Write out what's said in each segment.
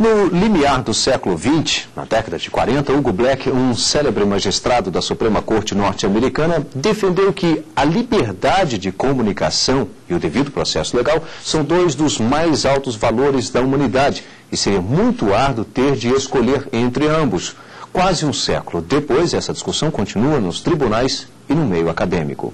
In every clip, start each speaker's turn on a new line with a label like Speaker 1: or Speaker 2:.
Speaker 1: No limiar do século XX, na década de 40, Hugo Black, um célebre magistrado da Suprema Corte norte-americana, defendeu que a liberdade de comunicação e o devido processo legal são dois dos mais altos valores da humanidade e seria muito árduo ter de escolher entre ambos. Quase um século depois, essa discussão continua nos tribunais e no meio acadêmico.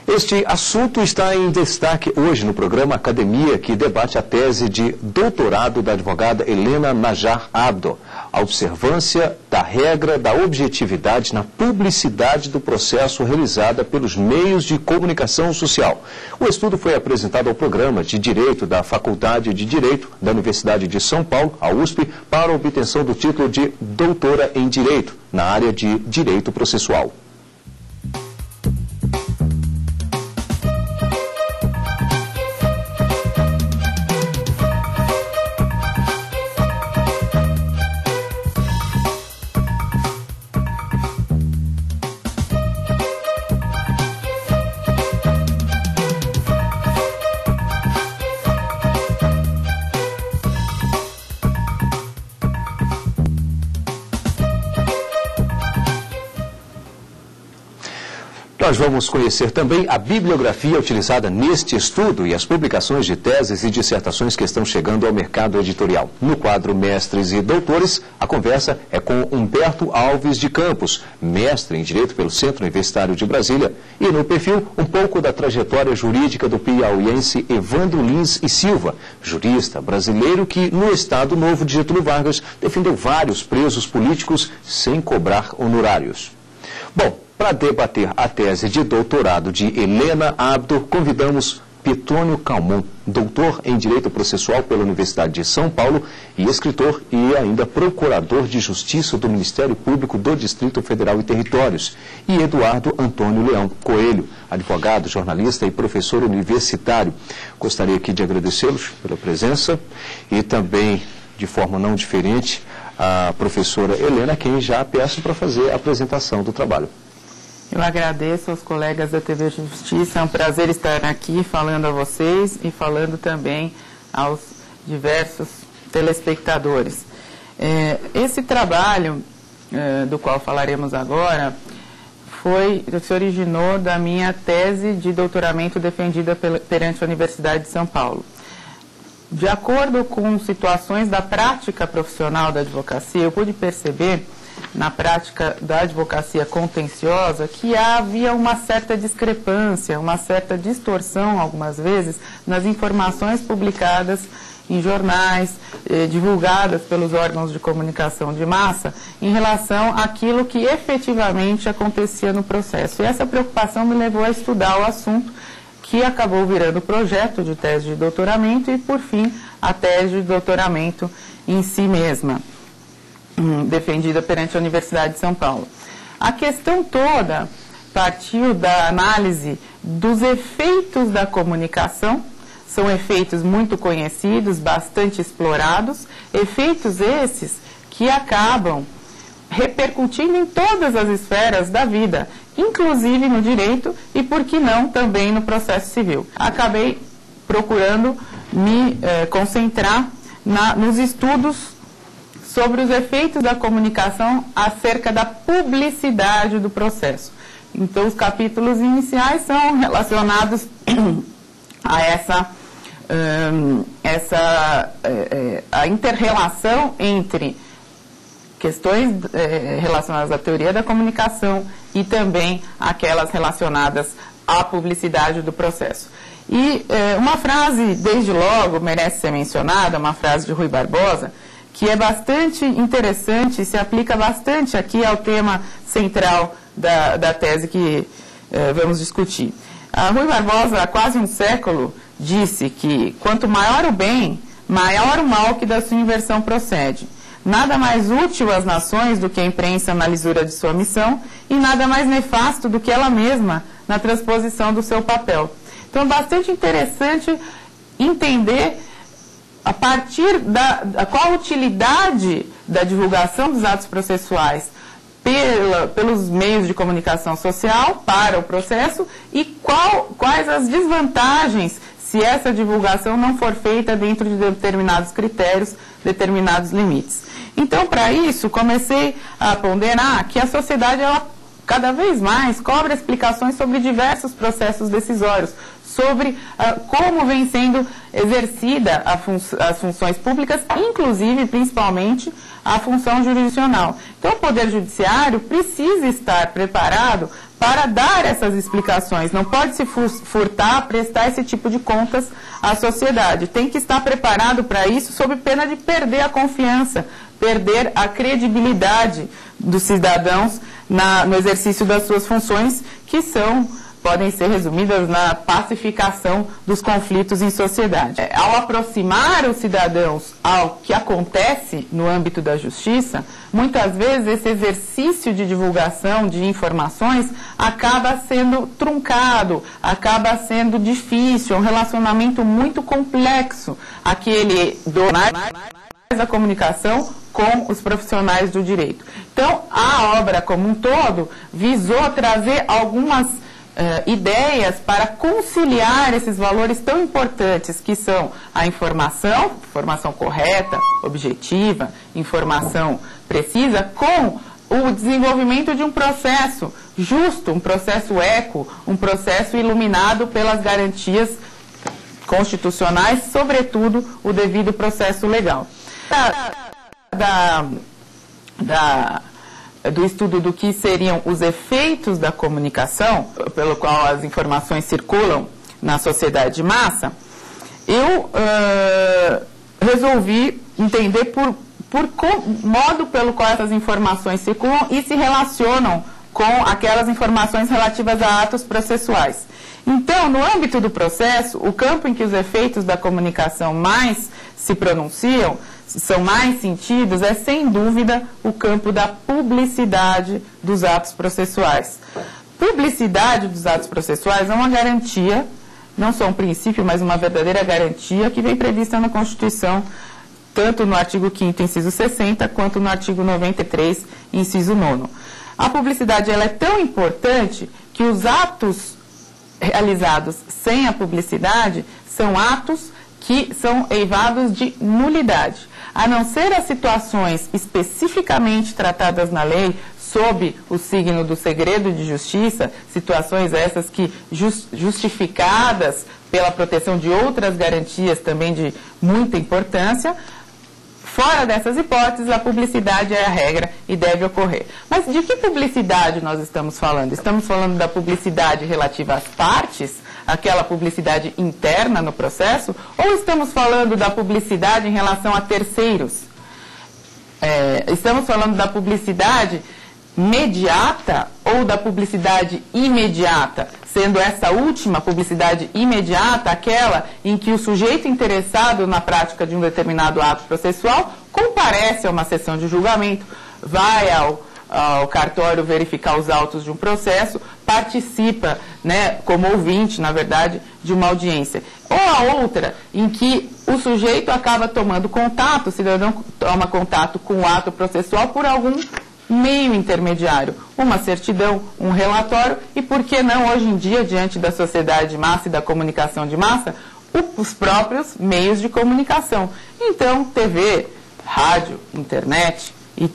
Speaker 1: Este assunto está em destaque hoje no programa Academia, que debate a tese de doutorado da advogada Helena Najar Abdo, a observância da regra da objetividade na publicidade do processo realizada pelos meios de comunicação social. O estudo foi apresentado ao programa de Direito da Faculdade de Direito da Universidade de São Paulo, a USP, para a obtenção do título de doutora em Direito, na área de Direito Processual. Nós vamos conhecer também a bibliografia utilizada neste estudo e as publicações de teses e dissertações que estão chegando ao mercado editorial. No quadro Mestres e Doutores, a conversa é com Humberto Alves de Campos, mestre em Direito pelo Centro Universitário de Brasília. E no perfil, um pouco da trajetória jurídica do piauiense Evandro Lins e Silva, jurista brasileiro que, no Estado Novo de Getúlio Vargas, defendeu vários presos políticos sem cobrar honorários. Bom, para debater a tese de doutorado de Helena Abdo, convidamos Petrônio Calmon, doutor em Direito Processual pela Universidade de São Paulo e escritor e ainda procurador de Justiça do Ministério Público do Distrito Federal e Territórios, e Eduardo Antônio Leão Coelho, advogado, jornalista e professor universitário. Gostaria aqui de agradecê-los pela presença e também, de forma não diferente, a professora Helena, quem já peço para fazer a apresentação do trabalho.
Speaker 2: Eu agradeço aos colegas da TV Justiça, é um prazer estar aqui falando a vocês e falando também aos diversos telespectadores. Esse trabalho, do qual falaremos agora, se originou da minha tese de doutoramento defendida perante a Universidade de São Paulo. De acordo com situações da prática profissional da advocacia, eu pude perceber, na prática da advocacia contenciosa, que havia uma certa discrepância, uma certa distorção, algumas vezes, nas informações publicadas em jornais, divulgadas pelos órgãos de comunicação de massa, em relação àquilo que efetivamente acontecia no processo. E essa preocupação me levou a estudar o assunto, que acabou virando projeto de tese de doutoramento e, por fim, a tese de doutoramento em si mesma, defendida perante a Universidade de São Paulo. A questão toda partiu da análise dos efeitos da comunicação. São efeitos muito conhecidos, bastante explorados, efeitos esses que acabam repercutindo em todas as esferas da vida, inclusive no direito e, por que não, também no processo civil. Acabei procurando me concentrar nos estudos sobre os efeitos da comunicação acerca da publicidade do processo. Então, os capítulos iniciais são relacionados a a inter-relação entre questões relacionadas à teoria da comunicação e também aquelas relacionadas à publicidade do processo. E uma frase, desde logo, merece ser mencionada, uma frase de Rui Barbosa, que é bastante interessante e se aplica bastante aqui ao tema central da tese que vamos discutir. Rui Barbosa, há quase um século, disse que quanto maior o bem, maior o mal que da sua inversão procede. Nada mais útil às nações do que a imprensa na lisura de sua missão e nada mais nefasto do que ela mesma na transposição do seu papel. Então, é bastante interessante entender a partir qual a utilidade da divulgação dos atos processuais pelos meios de comunicação social para o processo e quais as desvantagens se essa divulgação não for feita dentro de determinados critérios determinados limites. Então, para isso, comecei a ponderar que a sociedade, ela cada vez mais cobra explicações sobre diversos processos decisórios, sobre como vem sendo exercida as funções públicas, inclusive, principalmente, a função jurisdicional. Então, o Poder Judiciário precisa estar preparado para dar essas explicações, não pode se furtar a prestar esse tipo de contas à sociedade. Tem que estar preparado para isso, sob pena de perder a confiança, perder a credibilidade dos cidadãos no exercício das suas funções, que podem ser resumidas na pacificação dos conflitos em sociedade. Ao aproximar os cidadãos ao que acontece no âmbito da justiça, muitas vezes esse exercício de divulgação de informações acaba sendo truncado, acaba sendo difícil, é um relacionamento muito complexo, aquele da comunicação com os profissionais do direito. Então, a obra como um todo visou trazer algumas ideias para conciliar esses valores tão importantes que são a informação correta, objetiva, informação precisa, com o desenvolvimento de um processo justo, um processo eco, um processo iluminado pelas garantias constitucionais, sobretudo o devido processo legal. Do estudo do que seriam os efeitos da comunicação, pelo qual as informações circulam na sociedade de massa, eu resolvi entender por modo pelo qual essas informações circulam e se relacionam com aquelas informações relativas a atos processuais. Então, no âmbito do processo, o campo em que os efeitos da comunicação mais se pronunciam, são mais sentidos, é sem dúvida o campo da publicidade dos atos processuais. Publicidade dos atos processuais é uma garantia, não só um princípio, mas uma verdadeira garantia que vem prevista na Constituição, tanto no artigo 5º, inciso 60, quanto no artigo 93, inciso 9º. A publicidade ela é tão importante que os atos realizados sem a publicidade são atos que são eivados de nulidade. A não ser as situações especificamente tratadas na lei, sob o signo do segredo de justiça, situações essas que justificadas pela proteção de outras garantias também de muita importância, fora dessas hipóteses, a publicidade é a regra e deve ocorrer. Mas de que publicidade nós estamos falando? Estamos falando da publicidade relativa às partes, aquela publicidade interna no processo, ou estamos falando da publicidade em relação a terceiros? Estamos falando da publicidade mediata ou da publicidade imediata, sendo essa última publicidade imediata aquela em que o sujeito interessado na prática de um determinado ato processual comparece a uma sessão de julgamento, vai ao cartório verificar os autos de um processo, participa, como ouvinte, na verdade, de uma audiência. Ou a outra, em que o sujeito acaba tomando contato, o cidadão toma contato com o ato processual por algum meio intermediário, uma certidão, um relatório e, por que não, hoje em dia, diante da sociedade de massa e da comunicação de massa, os próprios meios de comunicação. Então, TV, rádio, internet e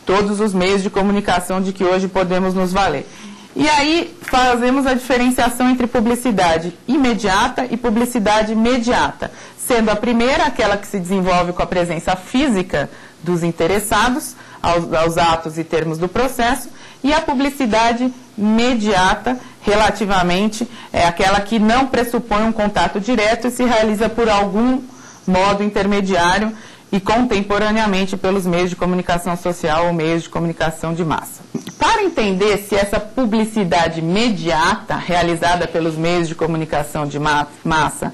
Speaker 2: todos os meios de comunicação de que hoje podemos nos valer. E aí fazemos a diferenciação entre publicidade imediata e publicidade mediata, sendo a primeira aquela que se desenvolve com a presença física dos interessados aos atos e termos do processo, e a publicidade mediata, relativamente, é aquela que não pressupõe um contato direto e se realiza por algum modo intermediário e contemporaneamente pelos meios de comunicação social ou meios de comunicação de massa. Para entender se essa publicidade mediata, realizada pelos meios de comunicação de massa,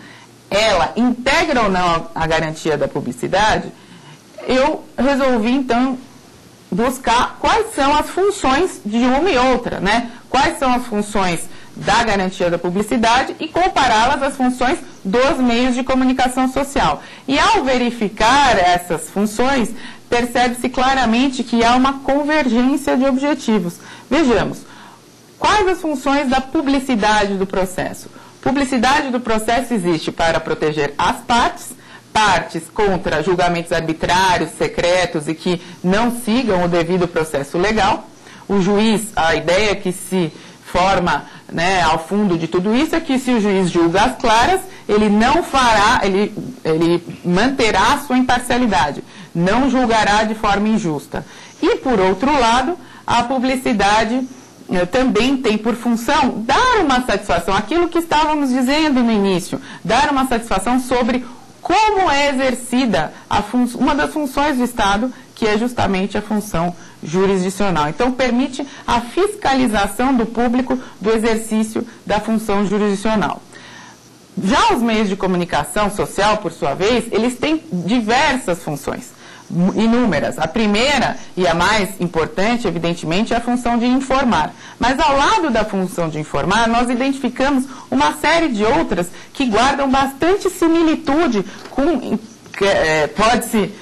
Speaker 2: ela integra ou não a garantia da publicidade, eu resolvi, então, buscar quais são as funções de uma e outra, Quais são as funções da garantia da publicidade e compará-las às funções dos meios de comunicação social. E ao verificar essas funções, percebe-se claramente que há uma convergência de objetivos. Vejamos, quais as funções da publicidade do processo? Publicidade do processo existe para proteger as partes, partes contra julgamentos arbitrários, secretos e que não sigam o devido processo legal. O juiz, a ideia que se forma, né, ao fundo de tudo isso é que se o juiz julga as claras, ele não fará, ele manterá a sua imparcialidade, não julgará de forma injusta. E, por outro lado, a publicidade também tem por função dar uma satisfação, aquilo que estávamos dizendo no início, dar uma satisfação sobre como é exercida uma das funções do Estado, que é justamente a função jurisdicional. Então, permite a fiscalização do público do exercício da função jurisdicional. Já os meios de comunicação social, por sua vez, eles têm diversas funções, inúmeras. A primeira e a mais importante, evidentemente, é a função de informar. Mas ao lado da função de informar, nós identificamos uma série de outras que guardam bastante similitude com, pode-se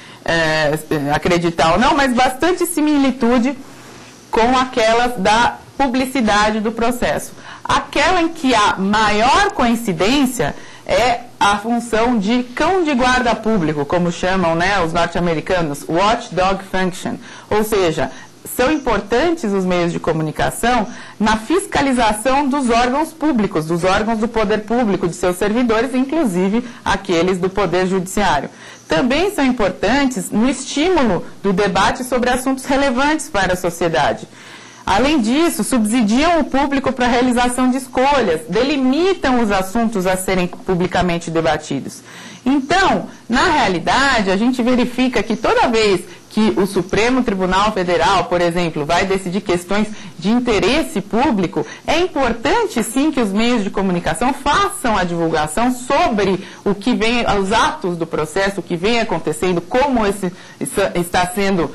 Speaker 2: acreditar ou não, mas bastante similitude com aquelas da publicidade do processo. Aquela em que há maior coincidência é a função de cão de guarda público, como chamam, né, os norte-americanos, watchdog function. Ou seja, são importantes os meios de comunicação na fiscalização dos órgãos públicos, dos órgãos do poder público, de seus servidores, inclusive aqueles do poder judiciário. Também são importantes no estímulo do debate sobre assuntos relevantes para a sociedade. Além disso, subsidiam o público para a realização de escolhas, delimitam os assuntos a serem publicamente debatidos. Então, na realidade, a gente verifica que toda vez que o Supremo Tribunal Federal, por exemplo, vai decidir questões de interesse público, é importante, sim, que os meios de comunicação façam a divulgação sobre o que vem, os atos do processo, o que vem acontecendo, como está sendo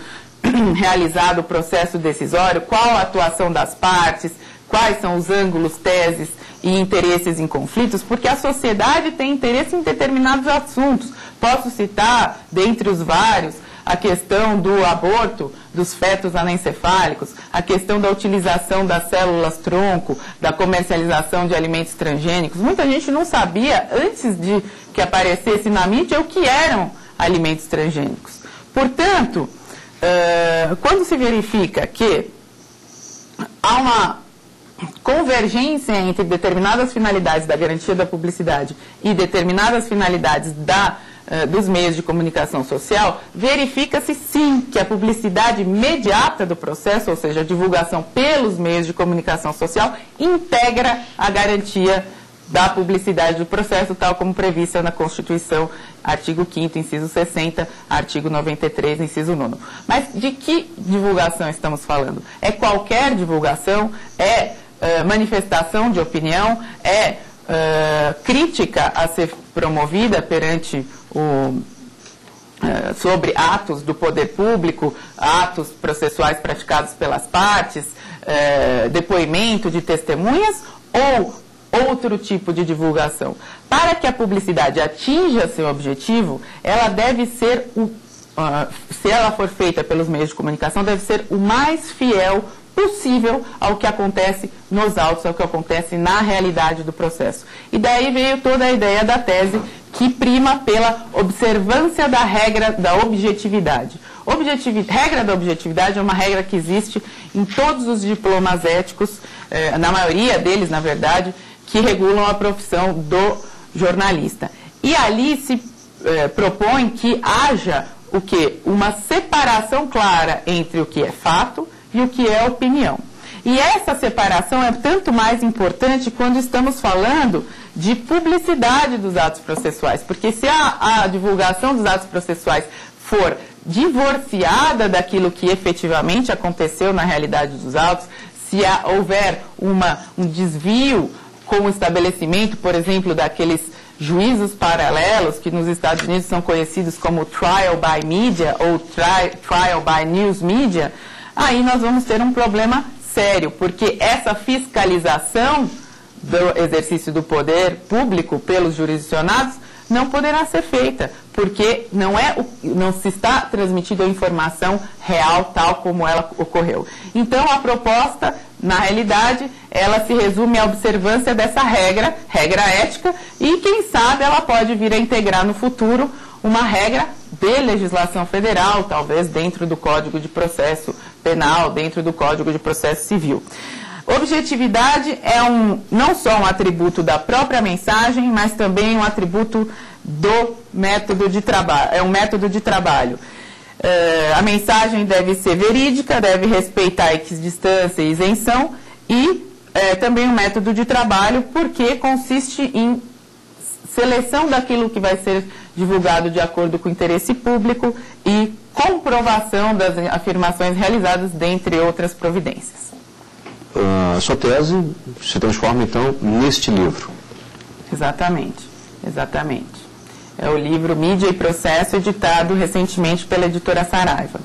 Speaker 2: realizado o processo decisório, qual a atuação das partes, quais são os ângulos, teses e interesses em conflitos, porque a sociedade tem interesse em determinados assuntos. Posso citar, dentre os vários, a questão do aborto dos fetos anencefálicos, a questão da utilização das células-tronco, da comercialização de alimentos transgênicos. Muita gente não sabia, antes de que aparecesse na mídia, o que eram alimentos transgênicos. Portanto, quando se verifica que há uma convergência entre determinadas finalidades da garantia da publicidade e determinadas finalidades dos meios de comunicação social, verifica-se sim que a publicidade imediata do processo, ou seja, a divulgação pelos meios de comunicação social, integra a garantia da publicidade do processo, tal como prevista na Constituição, artigo 5º, inciso 60, artigo 93, inciso 9º. Mas de que divulgação estamos falando? É qualquer divulgação? É manifestação de opinião? É crítica a ser promovida perante sobre atos do poder público, atos processuais praticados pelas partes, depoimento de testemunhas ou outro tipo de divulgação? Para que a publicidade atinja seu objetivo, ela deve ser, se ela for feita pelos meios de comunicação, deve ser o mais fiel possível ao que acontece nos autos, ao que acontece na realidade do processo. E daí veio toda a ideia da tese que prima pela observância da regra da objetividade. Regra da objetividade é uma regra que existe em todos os diplomas éticos, na maioria deles, na verdade, que regulam a profissão do jornalista. E ali se propõe que haja o quê? Uma separação clara entre o que é fato e o que é opinião. E essa separação é tanto mais importante quando estamos falando de publicidade dos atos processuais, porque se a divulgação dos atos processuais for divorciada daquilo que efetivamente aconteceu na realidade dos autos, se houver um desvio com o estabelecimento, por exemplo, daqueles juízos paralelos que nos Estados Unidos são conhecidos como trial by media ou trial by news media, aí nós vamos ter um problema sério, porque essa fiscalização do exercício do poder público pelos jurisdicionados não poderá ser feita, porque não se está transmitindo a informação real tal como ela ocorreu. Então, a proposta, na realidade, ela se resume à observância dessa regra ética, e quem sabe ela pode vir a integrar no futuro uma regra de legislação federal, talvez dentro do Código de Processo Penal, dentro do Código de Processo Civil. Objetividade é não só um atributo da própria mensagem, mas também um atributo do método de trabalho, é um método de trabalho. A mensagem deve ser verídica, deve respeitar a equidistância e isenção, e também um método de trabalho, porque consiste em seleção daquilo que vai ser divulgado de acordo com o interesse público e comprovação das afirmações realizadas, dentre outras providências.
Speaker 1: A sua tese se transforma, então, neste livro.
Speaker 2: Exatamente, exatamente. É o livro Mídia e Processo, editado recentemente pela editora Saraiva.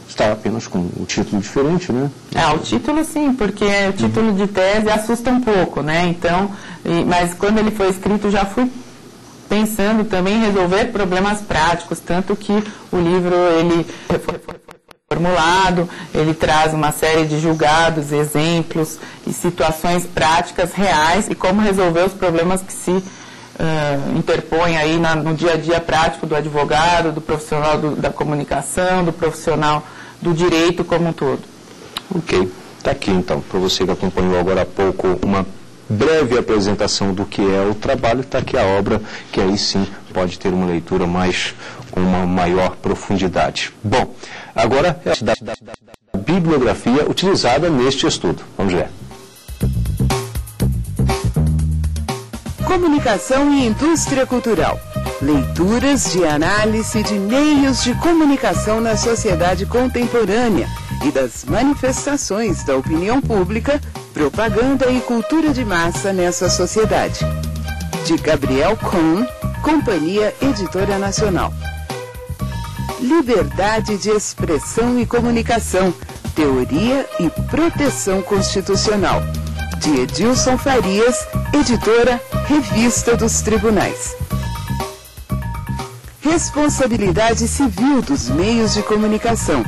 Speaker 1: Está apenas com um título diferente, né?
Speaker 2: O título sim, porque o título de tese assusta um pouco, né? Então, mas quando ele foi escrito, já fui pensando também em resolver problemas práticos, tanto que o livro ele foi formulado, ele traz uma série de julgados, exemplos e situações práticas reais e como resolver os problemas que se interpõem aí no dia a dia prático do advogado, do profissional da comunicação, do profissional do direito como um todo.
Speaker 1: Ok, está aqui então, para você que acompanhou agora há pouco uma breve apresentação do que é o trabalho, está aqui a obra, que aí sim pode ter uma leitura com uma maior profundidade. Bom, agora é a bibliografia utilizada neste estudo. Vamos ver.
Speaker 3: Comunicação e indústria cultural. Leituras de análise de meios de comunicação na sociedade contemporânea e das manifestações da opinião pública, propaganda e cultura de massa nessa sociedade. De Gabriel Kohn, Companhia Editora Nacional. Liberdade de expressão e comunicação, teoria e proteção constitucional. De Edilson Farias, editora Revista dos Tribunais. Responsabilidade civil dos meios de comunicação.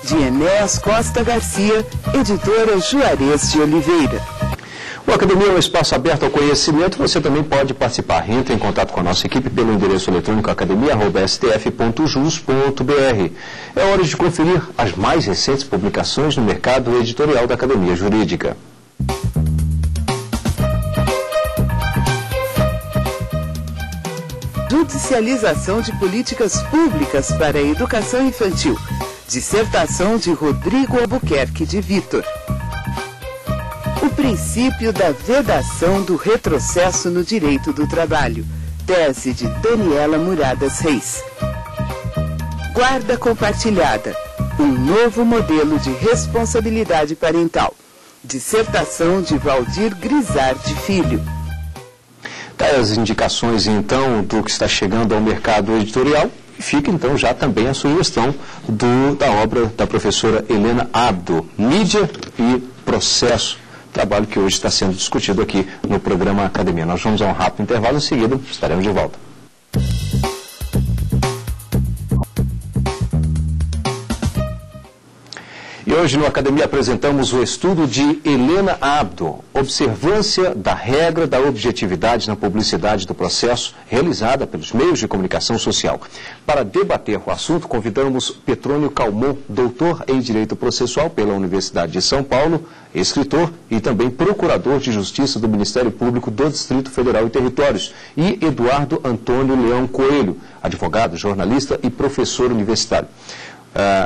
Speaker 3: De Enéas Costa Garcia, editora Juarez de Oliveira.
Speaker 1: O Academia é um espaço aberto ao conhecimento. Você também pode participar. Entre em contato com a nossa equipe pelo endereço eletrônico academia@stf.jus.br. É hora de conferir as mais recentes publicações no mercado editorial da Academia Jurídica.
Speaker 3: Judicialização de políticas públicas para a educação infantil. Dissertação de Rodrigo Albuquerque de Vitor. O princípio da vedação do retrocesso no direito do trabalho. Tese de Daniela Muradas Reis. Guarda compartilhada. Um novo modelo de responsabilidade parental. Dissertação de Valdir Grisardi Filho.
Speaker 1: As indicações, então, do que está chegando ao mercado editorial. Fica, então, já também a sugestão da obra da professora Helena Abdo, Mídia e Processo, trabalho que hoje está sendo discutido aqui no programa Academia. Nós vamos a um rápido intervalo, em seguida estaremos de volta. E hoje no Academia apresentamos o estudo de Helena Abdo, Observância da Regra da Objetividade na Publicidade do Processo, realizada pelos meios de comunicação social. Para debater o assunto, convidamos Petrônio Calmon, doutor em Direito Processual pela Universidade de São Paulo, escritor e também procurador de Justiça do Ministério Público do Distrito Federal e Territórios, e Eduardo Antônio Leão Coelho, advogado, jornalista e professor universitário.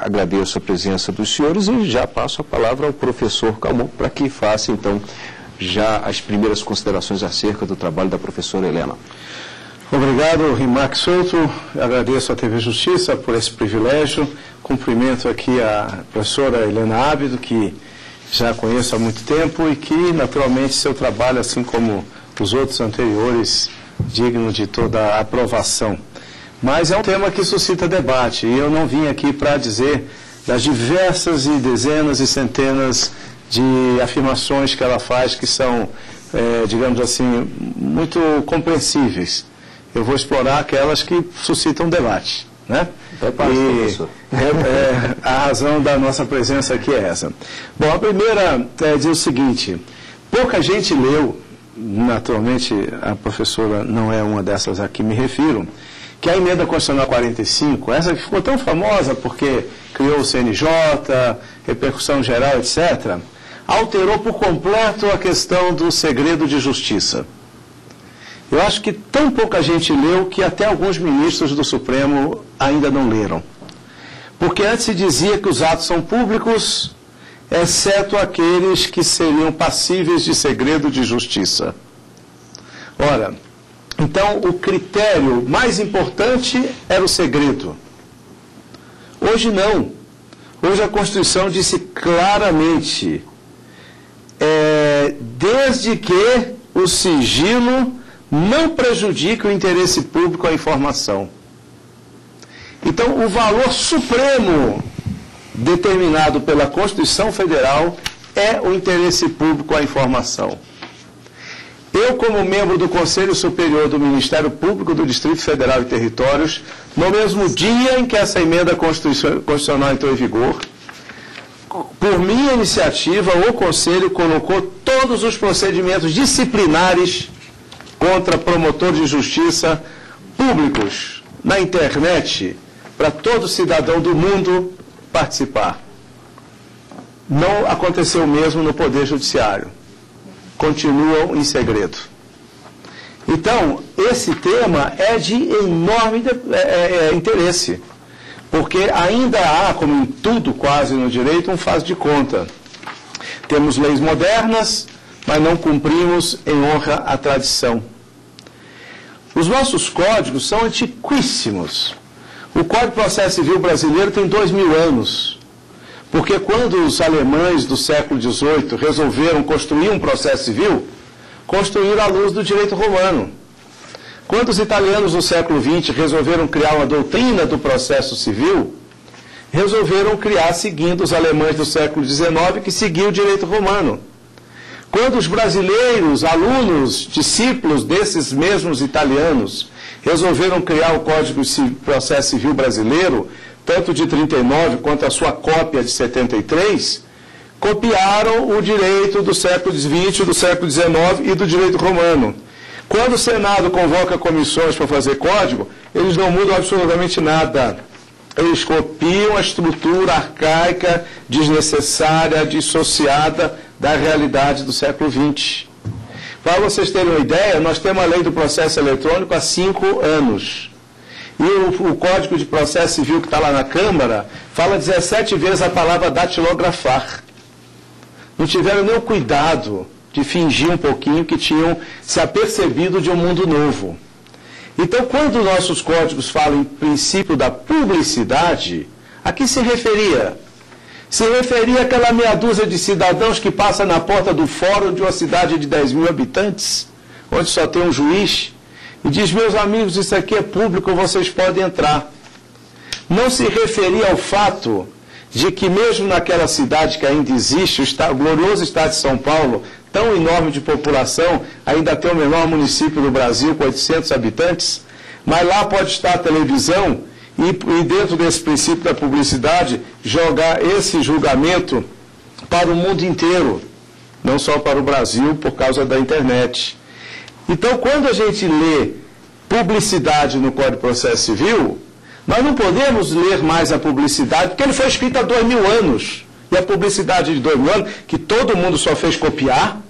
Speaker 1: Agradeço a presença dos senhores e já passo a palavra ao professor Calmon para que faça, então, já as primeiras considerações acerca do trabalho da professora Helena.
Speaker 4: Obrigado, Rimac Souto. Agradeço à TV Justiça por esse privilégio. Cumprimento aqui a professora Helena Abdo, que já conheço há muito tempo e que, naturalmente, seu trabalho, assim como os outros anteriores, digno de toda a aprovação. Mas é um tema que suscita debate e eu não vim aqui para dizer das diversas e dezenas e centenas de afirmações que ela faz que são, digamos assim, muito compreensíveis. Eu vou explorar aquelas que suscitam debate, né? A razão da nossa presença aqui é essa. Bom, a primeira diz o seguinte: pouca gente leu, naturalmente a professora não é uma dessas a que me refiro, que a emenda constitucional 45, essa que ficou tão famosa porque criou o CNJ, repercussão geral, etc., alterou por completo a questão do segredo de justiça. Eu acho que tão pouca gente leu que até alguns ministros do Supremo ainda não leram. Porque antes se dizia que os atos são públicos, exceto aqueles que seriam passíveis de segredo de justiça. Ora, então o critério mais importante era o segredo. Hoje não. Hoje a Constituição disse claramente, desde que o sigilo não prejudique o interesse público à informação. Então, o valor supremo determinado pela Constituição Federal é o interesse público à informação. Eu, como membro do Conselho Superior do Ministério Público do Distrito Federal e Territórios, no mesmo dia em que essa emenda constitucional entrou em vigor, por minha iniciativa, o Conselho colocou todos os procedimentos disciplinares contra promotores de justiça públicos na internet para todo cidadão do mundo participar. Não aconteceu o mesmo no Poder Judiciário. Continuam em segredo. Então, esse tema é de enorme interesse, porque ainda há, como em tudo quase no direito, um faz de conta. Temos leis modernas, mas não cumprimos em honra à tradição. Os nossos códigos são antiquíssimos. O Código de Processo Civil brasileiro tem 2000 anos. Porque quando os alemães do século XVIII resolveram construir um processo civil, construíram à luz do direito romano. Quando os italianos do século XX resolveram criar uma doutrina do processo civil, resolveram criar seguindo os alemães do século XIX, que seguiam o direito romano. Quando os brasileiros, alunos, discípulos desses mesmos italianos, resolveram criar o Código de Processo Civil brasileiro, tanto de 39 quanto a sua cópia de 73, copiaram o direito do século XX, do século XIX e do direito romano. Quando o Senado convoca comissões para fazer código, eles não mudam absolutamente nada. Eles copiam a estrutura arcaica, desnecessária, dissociada da realidade do século XX. Para vocês terem uma ideia, nós temos a lei do processo eletrônico há 5 anos. E o Código de Processo Civil que está lá na Câmara fala 17 vezes a palavra datilografar. Não tiveram nem o cuidado de fingir um pouquinho que tinham se apercebido de um mundo novo. Então, quando nossos códigos falam em princípio da publicidade, a que se referia? Se referia àquela meia dúzia de cidadãos que passa na porta do fórum de uma cidade de 10 mil habitantes, onde só tem um juiz, e diz, meus amigos, isso aqui é público, vocês podem entrar. Não se referia ao fato de que mesmo naquela cidade que ainda existe, o glorioso estado de São Paulo, tão enorme de população, ainda tem o menor município do Brasil, com 800 habitantes, mas lá pode estar a televisão e dentro desse princípio da publicidade, jogar esse julgamento para o mundo inteiro, não só para o Brasil, por causa da internet. Então, quando a gente lê publicidade no Código de Processo Civil, nós não podemos ler mais a publicidade, porque ele foi escrito há 2000 anos. E a publicidade de 2000 anos, que todo mundo só fez copiar,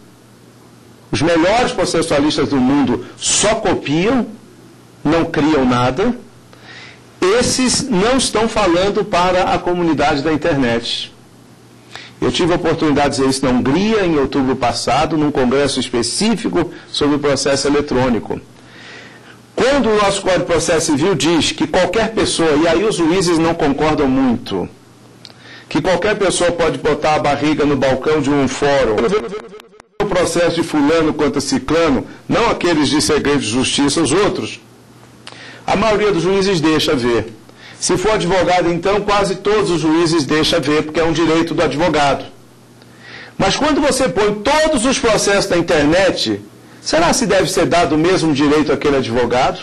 Speaker 4: os melhores processualistas do mundo só copiam, não criam nada, esses não estão falando para a comunidade da internet. Eu tive a oportunidade de dizer isso na Hungria, em outubro passado, num congresso específico sobre o processo eletrônico. Quando o nosso Código de Processo Civil diz que qualquer pessoa, e aí os juízes não concordam muito, que qualquer pessoa pode botar a barriga no balcão de um fórum, o processo de fulano contra ciclano, não aqueles de segredo de justiça, os outros, a maioria dos juízes deixa ver. Se for advogado, então, quase todos os juízes deixam ver, porque é um direito do advogado. Mas quando você põe todos os processos na internet, será se deve ser dado o mesmo direito àquele advogado?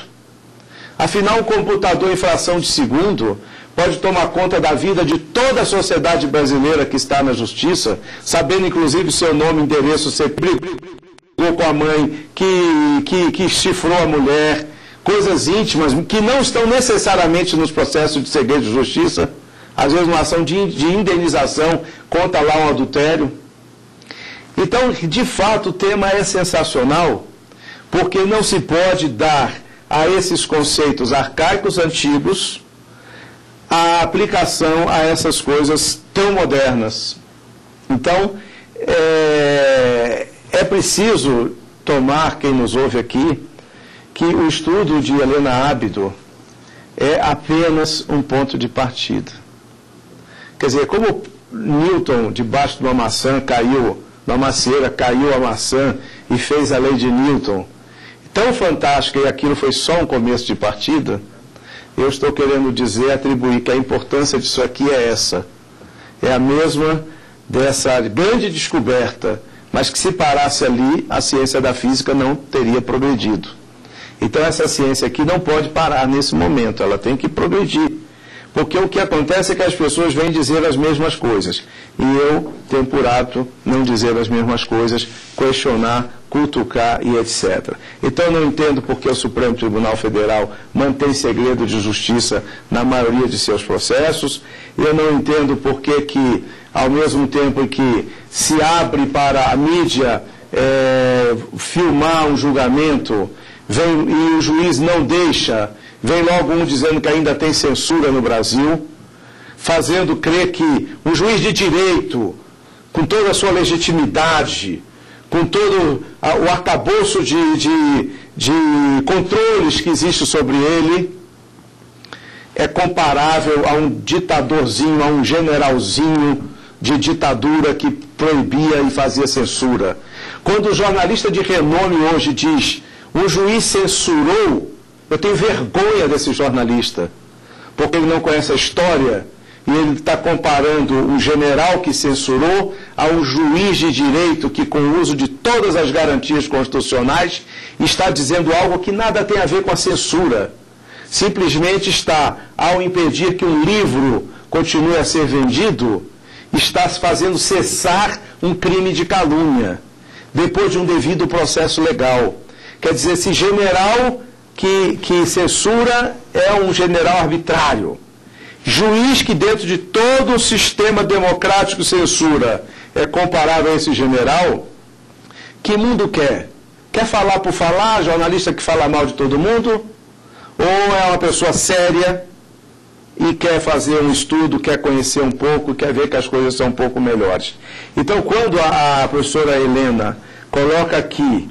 Speaker 4: Afinal, um computador em fração de segundo pode tomar conta da vida de toda a sociedade brasileira que está na justiça, sabendo inclusive seu nome, endereço, você brigou com a mãe que chifrou a mulher, coisas íntimas que não estão necessariamente nos processos de segredo de justiça, às vezes uma ação de indenização, conta lá um adultério. Então, de fato, o tema é sensacional, porque não se pode dar a esses conceitos arcaicos antigos a aplicação a essas coisas tão modernas. Então, é preciso tomar, quem nos ouve aqui, que o estudo de Helena Ábido é apenas um ponto de partida. Quer dizer, como Newton, debaixo de uma maçã, caiu, na macieira, caiu a maçã e fez a lei de Newton, tão fantástica, e aquilo foi só um começo de partida, eu estou querendo dizer, atribuir que a importância disso aqui é essa. É a mesma dessa grande descoberta, mas que se parasse ali, a ciência da física não teria progredido. Então essa ciência aqui não pode parar nesse momento, ela tem que progredir. Porque o que acontece é que as pessoas vêm dizer as mesmas coisas. E eu tenho por hábito não dizer as mesmas coisas, questionar, cutucar e etc. Então eu não entendo porque o Supremo Tribunal Federal mantém segredo de justiça na maioria de seus processos. Eu não entendo porque que, ao mesmo tempo que se abre para a mídia filmar um julgamento, e o juiz não deixa, vem logo um dizendo que ainda tem censura no Brasil, fazendo crer que um juiz de direito, com toda a sua legitimidade, com todo o arcabouço de controles que existe sobre ele, é comparável a um ditadorzinho, a um generalzinho de ditadura que proibia e fazia censura. Quando o jornalista de renome hoje diz, o juiz censurou, eu tenho vergonha desse jornalista, porque ele não conhece a história e ele está comparando um general que censurou a um juiz de direito que, com o uso de todas as garantias constitucionais, está dizendo algo que nada tem a ver com a censura. Simplesmente está, ao impedir que um livro continue a ser vendido, está fazendo cessar um crime de calúnia, depois de um devido processo legal. Quer dizer, esse general que censura é um general arbitrário. Juiz que dentro de todo o sistema democrático censura é comparável a esse general, que mundo quer? Quer falar por falar, jornalista que fala mal de todo mundo? Ou é uma pessoa séria e quer fazer um estudo, quer conhecer um pouco, quer ver que as coisas são um pouco melhores? Então, quando a professora Helena coloca aqui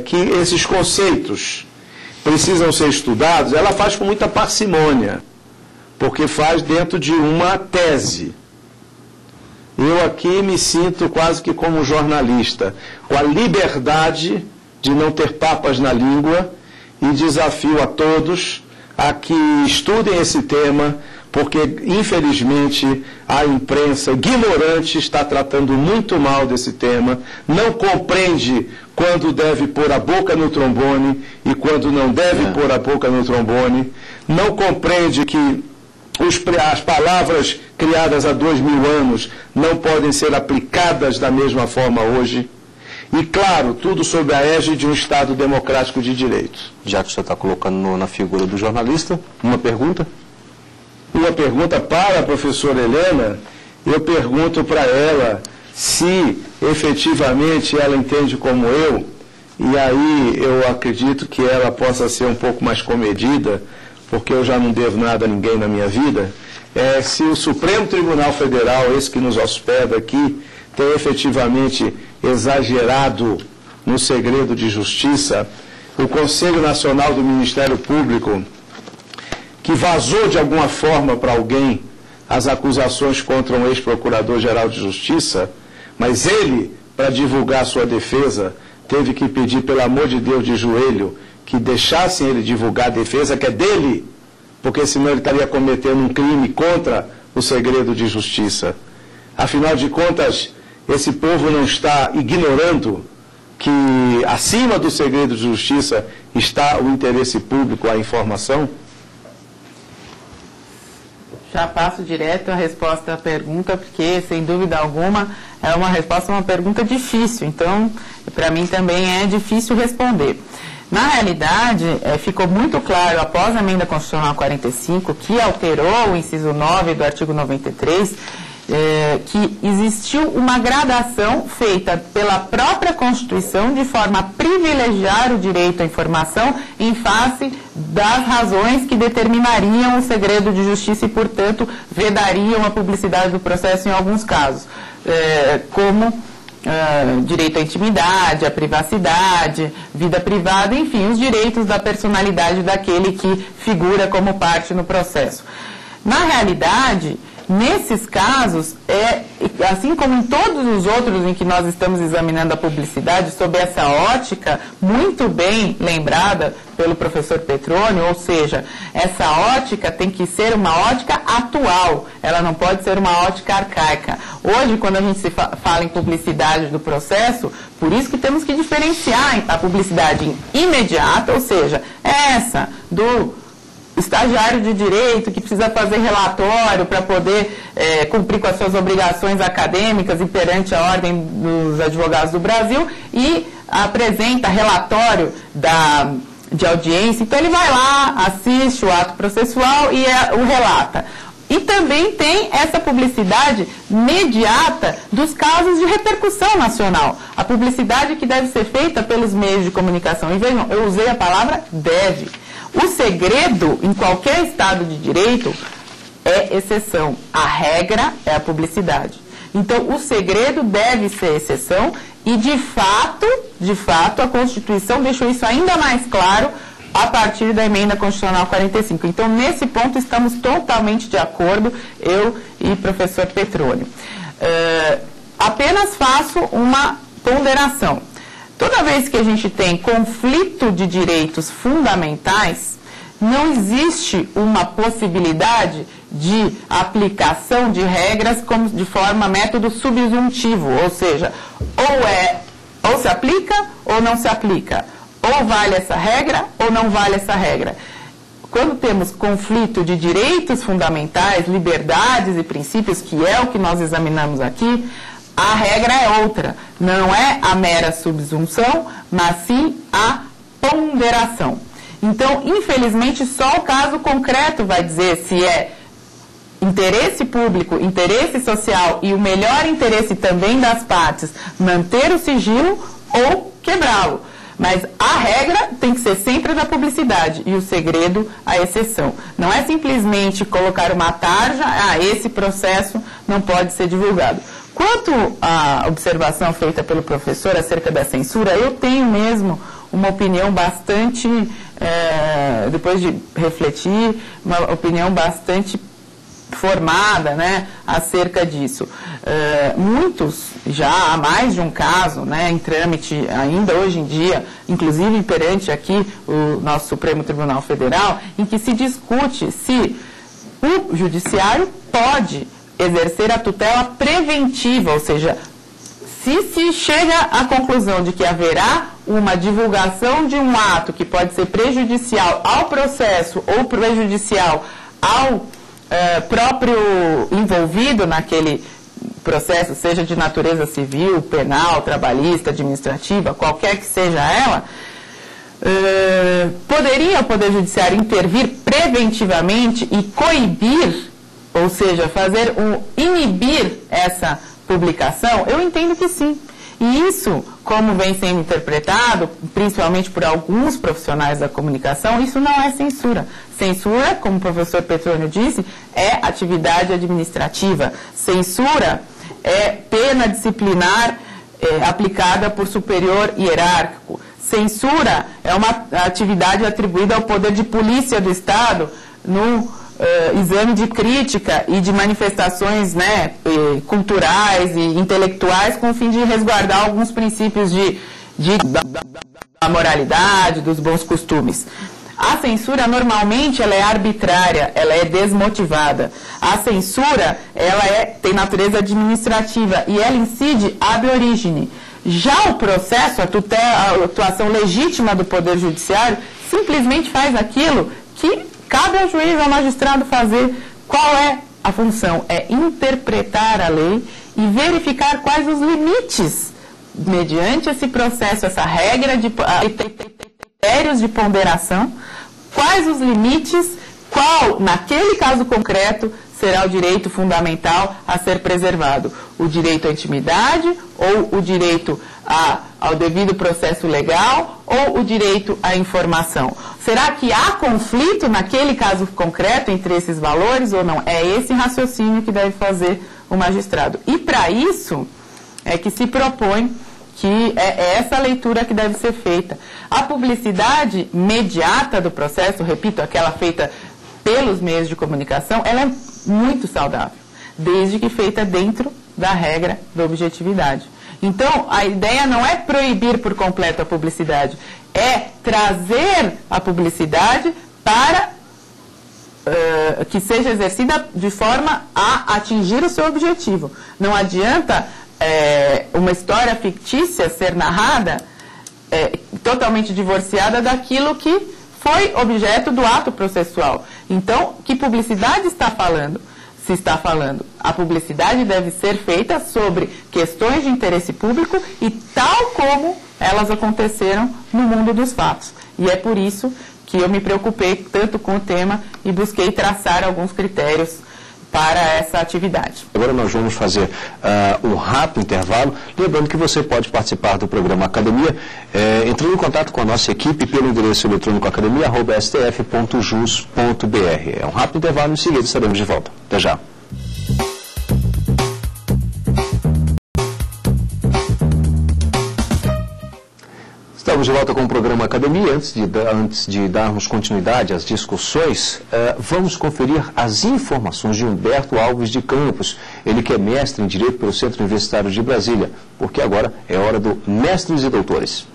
Speaker 4: que esses conceitos precisam ser estudados, ela faz com muita parcimônia, porque faz dentro de uma tese. Eu aqui me sinto quase que como jornalista, com a liberdade de não ter papas na língua, e desafio a todos a que estudem esse tema, porque, infelizmente, a imprensa ignorante está tratando muito mal desse tema, não compreende quando deve pôr a boca no trombone e quando não deve pôr a boca no trombone, não compreende que as palavras criadas há 2000 anos não podem ser aplicadas da mesma forma hoje. E, claro, tudo sob a égide de um Estado democrático de direito.
Speaker 1: Já que você está colocando na figura do jornalista, uma pergunta?
Speaker 4: Uma pergunta para a professora Helena, eu pergunto para ela se efetivamente ela entende como eu, e aí eu acredito que ela possa ser um pouco mais comedida, porque eu já não devo nada a ninguém na minha vida, se o Supremo Tribunal Federal, esse que nos hospeda aqui, tem efetivamente exagerado no segredo de justiça, o Conselho Nacional do Ministério Público, que vazou de alguma forma para alguém as acusações contra um ex-procurador-geral de Justiça, mas ele, para divulgar sua defesa, teve que pedir, pelo amor de Deus, de joelho, que deixassem ele divulgar a defesa que é dele, porque senão ele estaria cometendo um crime contra o segredo de justiça. Afinal de contas, esse povo não está ignorando que acima do segredo de justiça está o interesse público, a informação?
Speaker 2: Já passo direto a resposta à pergunta, porque, sem dúvida alguma, é uma resposta a uma pergunta difícil. Então, para mim também é difícil responder. Na realidade, ficou muito claro, após a Emenda Constitucional 45, que alterou o inciso 9 do artigo 93, que existiu uma gradação feita pela própria Constituição de forma a privilegiar o direito à informação em face das razões que determinariam o segredo de justiça e, portanto, vedariam a publicidade do processo em alguns casos, como direito à intimidade, à privacidade, vida privada, enfim, os direitos da personalidade daquele que figura como parte no processo. Na realidade, nesses casos, assim como em todos os outros em que nós estamos examinando a publicidade, sob essa ótica muito bem lembrada pelo professor Petroni, ou seja, essa ótica tem que ser uma ótica atual, ela não pode ser uma ótica arcaica. Hoje, quando a gente se fala em publicidade do processo, por isso que temos que diferenciar a publicidade imediata, ou seja, essa do estagiário de direito que precisa fazer relatório para poder cumprir com as suas obrigações acadêmicas e perante a Ordem dos Advogados do Brasil e apresenta relatório de audiência. Então ele vai lá, assiste o ato processual e o relata. E também tem essa publicidade mediata dos casos de repercussão nacional. A publicidade que deve ser feita pelos meios de comunicação. E vejam, eu usei a palavra deve. O segredo, em qualquer Estado de Direito, é exceção. A regra é a publicidade. Então, o segredo deve ser exceção e, de fato, a Constituição deixou isso ainda mais claro a partir da Emenda Constitucional 45. Então, nesse ponto, estamos totalmente de acordo, eu e o professor Petroni. Apenas faço uma ponderação. Toda vez que a gente tem conflito de direitos fundamentais, não existe uma possibilidade de aplicação de regras como de método subsuntivo, ou seja, ou se aplica ou não se aplica, ou vale essa regra ou não vale essa regra. Quando temos conflito de direitos fundamentais, liberdades e princípios, que é o que nós examinamos aqui, a regra é outra, não é a mera subsunção, mas sim a ponderação. Então, infelizmente, só o caso concreto vai dizer se é interesse público, interesse social e o melhor interesse também das partes manter o sigilo ou quebrá-lo. Mas a regra tem que ser sempre da publicidade e o segredo a exceção. Não é simplesmente colocar uma tarja, esse processo não pode ser divulgado. Quanto à observação feita pelo professor acerca da censura, eu tenho mesmo uma opinião bastante, depois de refletir, uma opinião bastante formada, né, acerca disso. Muitos, já há mais de um caso, né, em trâmite ainda hoje em dia, inclusive perante aqui o nosso Supremo Tribunal Federal, em que se discute se o judiciário pode exercer a tutela preventiva, ou seja, se chega à conclusão de que haverá uma divulgação de um ato que pode ser prejudicial ao processo ou prejudicial ao próprio envolvido naquele processo, seja de natureza civil, penal, trabalhista, administrativa, qualquer que seja ela, poderia o Poder Judiciário intervir preventivamente e coibir, ou seja, inibir essa publicação? Eu entendo que sim. E isso, como vem sendo interpretado, principalmente por alguns profissionais da comunicação, isso não é censura. Censura, como o professor Petroni disse, é atividade administrativa. Censura é pena disciplinar aplicada por superior hierárquico. Censura é uma atividade atribuída ao poder de polícia do Estado no exame de crítica e de manifestações, né, culturais e intelectuais com o fim de resguardar alguns princípios da moralidade, dos bons costumes. A censura, normalmente, ela é arbitrária, ela é desmotivada. A censura, ela tem natureza administrativa e ela incide ab origine. Já o processo, a atuação legítima do Poder Judiciário, simplesmente faz aquilo que cabe ao juiz, ao magistrado fazer qual é a função? É interpretar a lei e verificar quais os limites, mediante esse processo, essa regra de critérios de ponderação, quais os limites, qual, naquele caso concreto, será o direito fundamental a ser preservado. O direito à intimidade, ou o direito ao devido processo legal, ou o direito à informação. Será que há conflito naquele caso concreto entre esses valores ou não? É esse raciocínio que deve fazer o magistrado. E para isso é que se propõe que é essa leitura que deve ser feita. A publicidade imediata do processo, repito, aquela feita pelos meios de comunicação, ela é muito saudável, desde que feita dentro da regra da objetividade. Então, a ideia não é proibir por completo a publicidade, é trazer a publicidade para que seja exercida de forma a atingir o seu objetivo. Não adianta uma história fictícia ser narrada totalmente divorciada daquilo que foi objeto do ato processual. Então, que publicidade está falando? Se está falando, a publicidade deve ser feita sobre questões de interesse público e tal como elas aconteceram no mundo dos fatos. E é por isso que eu me preocupei tanto com o tema e busquei traçar alguns critérios para essa atividade.
Speaker 1: Agora nós vamos fazer um rápido intervalo, lembrando que você pode participar do programa Academia, entrando em contato com a nossa equipe pelo endereço eletrônico academia@stf.jus.br. É um rápido intervalo, em seguida estaremos de volta. Até já. Estamos de volta com o programa Academia. Antes de darmos continuidade às discussões, vamos conferir as informações de Humberto Alves de Campos. Ele que é mestre em Direito pelo Centro Universitário de Brasília, porque agora é hora do Mestres e Doutores.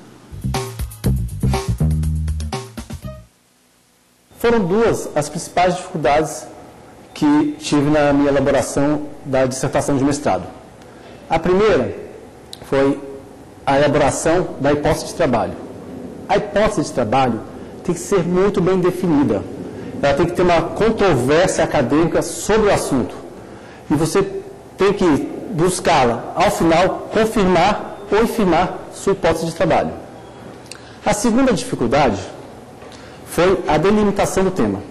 Speaker 5: Foram duas as principais dificuldades que tive na minha elaboração da dissertação de mestrado. A primeira foi a elaboração da hipótese de trabalho. A hipótese de trabalho tem que ser muito bem definida. Ela tem que ter uma controvérsia acadêmica sobre o assunto. E você tem que buscá-la, ao final, confirmar ou infirmar sua hipótese de trabalho. A segunda dificuldade foi a delimitação do tema.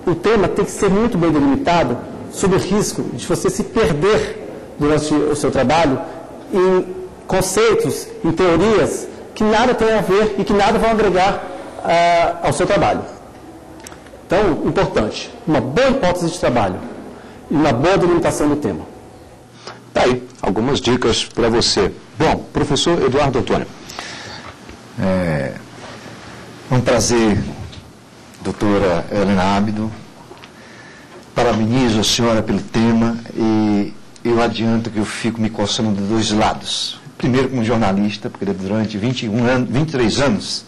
Speaker 5: O tema tem que ser muito bem delimitado, sob o risco de você se perder durante o seu trabalho em conceitos, em teorias que nada tem a ver e que nada vão agregar ao seu trabalho. Então, importante, uma boa hipótese de trabalho e uma boa delimitação do tema.
Speaker 1: Tá aí, algumas dicas para você. Bom, professor Eduardo Antônio.
Speaker 6: É um prazer, doutora Helena Ábido. Parabenizo a senhora pelo tema e eu adianto que eu fico me coçando de dois lados. Primeiro como jornalista, porque durante 23 anos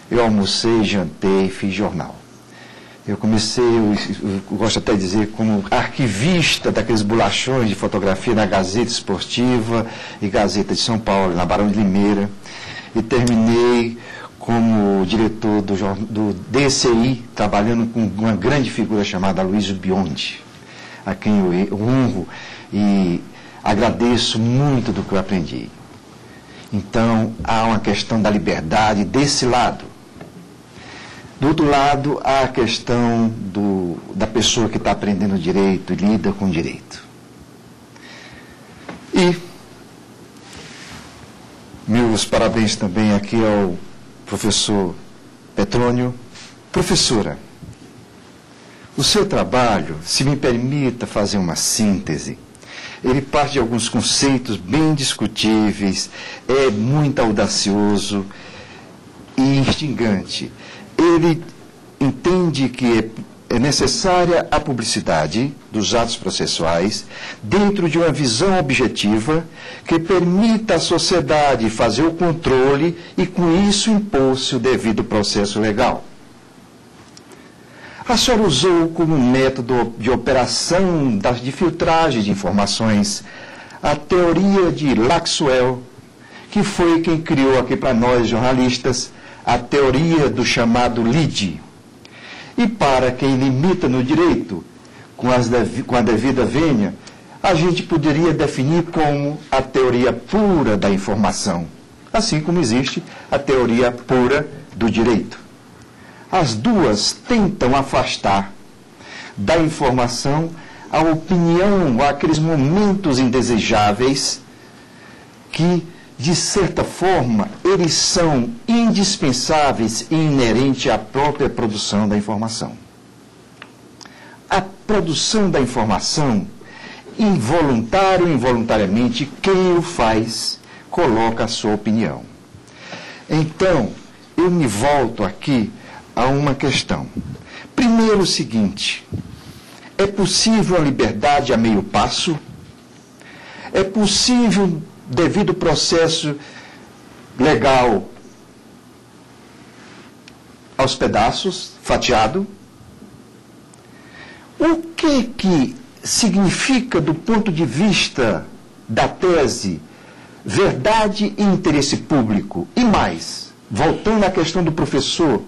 Speaker 6: eu almocei, jantei, fiz jornal. Eu comecei, eu gosto até de dizer, como arquivista daqueles bolachões de fotografia na Gazeta Esportiva e Gazeta de São Paulo, na Barão de Limeira, e terminei como diretor do DCI, trabalhando com uma grande figura chamada Luiz Biondi, a quem eu honro e agradeço muito do que eu aprendi. Então, há uma questão da liberdade desse lado. Do outro lado, há a questão da pessoa que está aprendendo direito e lida com direito. E meus parabéns também aqui ao professor Petrônio. Professora, o seu trabalho, se me permita fazer uma síntese, ele parte de alguns conceitos bem discutíveis, é muito audacioso e instigante. Ele entende que é necessária a publicidade dos atos processuais dentro de uma visão objetiva que permita à sociedade fazer o controle e, com isso, impor-se o devido processo legal. A senhora usou como método de operação de filtragem de informações a teoria de Laxwell, que foi quem criou aqui para nós, jornalistas, a teoria do chamado lead. E para quem limita no direito, com a devida vênia, a gente poderia definir como a teoria pura da informação, assim como existe a teoria pura do direito. As duas tentam afastar da informação a opinião, aqueles momentos indesejáveis que, de certa forma, eles são indispensáveis e inerentes à própria produção da informação. A produção da informação, involuntário ou involuntariamente, quem o faz, coloca a sua opinião. Então, eu me volto aqui a uma questão. Primeiro, o seguinte: é possível a liberdade a meio passo? É possível, devido ao processo legal, aos pedaços, fatiado? O que significa, do ponto de vista da tese, verdade e interesse público? E mais, voltando à questão do professor,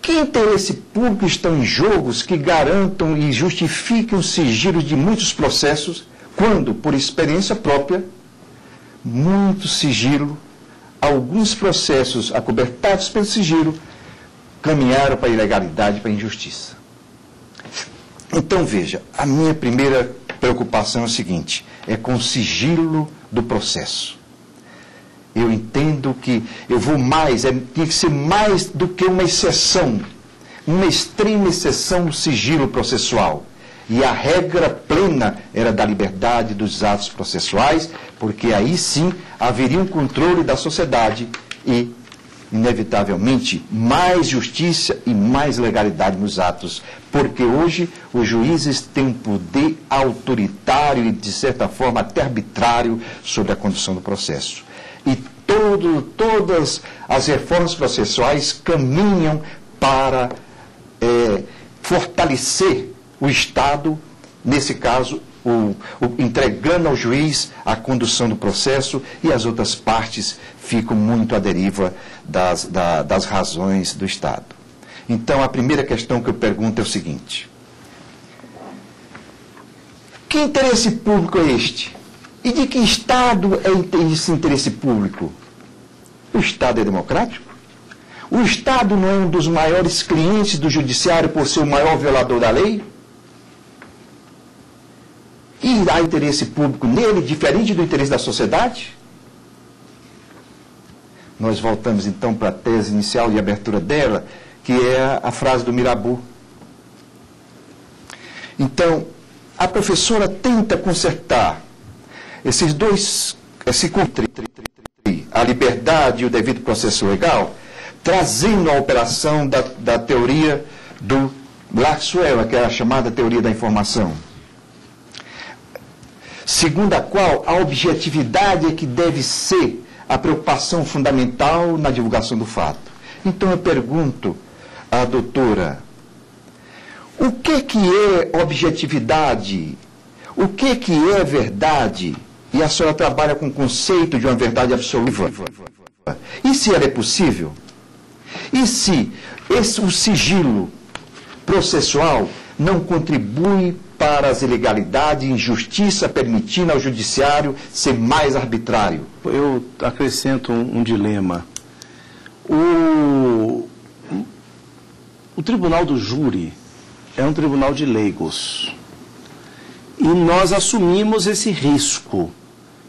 Speaker 6: que interesse público estão em jogos que garantam e justifiquem o sigilo de muitos processos, quando, por experiência própria, muito sigilo, alguns processos acobertados pelo sigilo, caminharam para a ilegalidade, para a injustiça. Então, veja, a minha primeira preocupação é o seguinte: é com o sigilo do processo. Eu entendo que eu vou mais, tem que ser mais do que uma exceção, uma extrema exceção do sigilo processual. E a regra plena era da liberdade dos atos processuais, porque aí sim haveria um controle da sociedade e, inevitavelmente, mais justiça e mais legalidade nos atos. Porque hoje os juízes têm um poder autoritário e, de certa forma, até arbitrário sobre a condução do processo. E todas as reformas processuais caminham para fortalecer o Estado, nesse caso, entregando ao juiz a condução do processo, e as outras partes ficam muito à deriva das razões do Estado. Então, a primeira questão que eu pergunto é o seguinte: que interesse público é este? E de que Estado é esse interesse público? O Estado é democrático? O Estado não é um dos maiores clientes do judiciário por ser o maior violador da lei? E há interesse público nele, diferente do interesse da sociedade? Nós voltamos então para a tese inicial de abertura dela, que é a frase do Mirabeau. Então, a professora tenta consertar esses dois, a liberdade e o devido processo legal, trazendo a operação da teoria do Maxwell, que é a chamada teoria da informação, segundo a qual a objetividade é que deve ser a preocupação fundamental na divulgação do fato. Então eu pergunto à doutora, o que é objetividade? O que é verdade? E a senhora trabalha com o conceito de uma verdade absoluta. E se ela é possível? E se o sigilo processual não contribui para as ilegalidades e injustiça, permitindo ao judiciário ser mais arbitrário?
Speaker 4: Eu acrescento um dilema. O tribunal do júri é um tribunal de leigos. E nós assumimos esse risco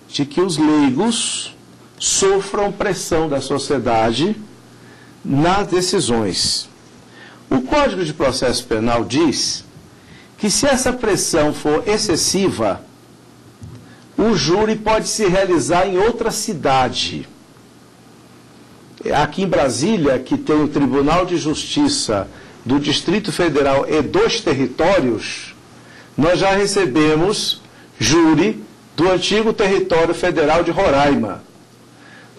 Speaker 4: de que os leigos sofram pressão da sociedade nas decisões. O Código de Processo Penal diz que, se essa pressão for excessiva, o júri pode se realizar em outra cidade. Aqui em Brasília, que tem o Tribunal de Justiça do Distrito Federal e dos territórios, nós já recebemos júri do antigo território federal de Roraima.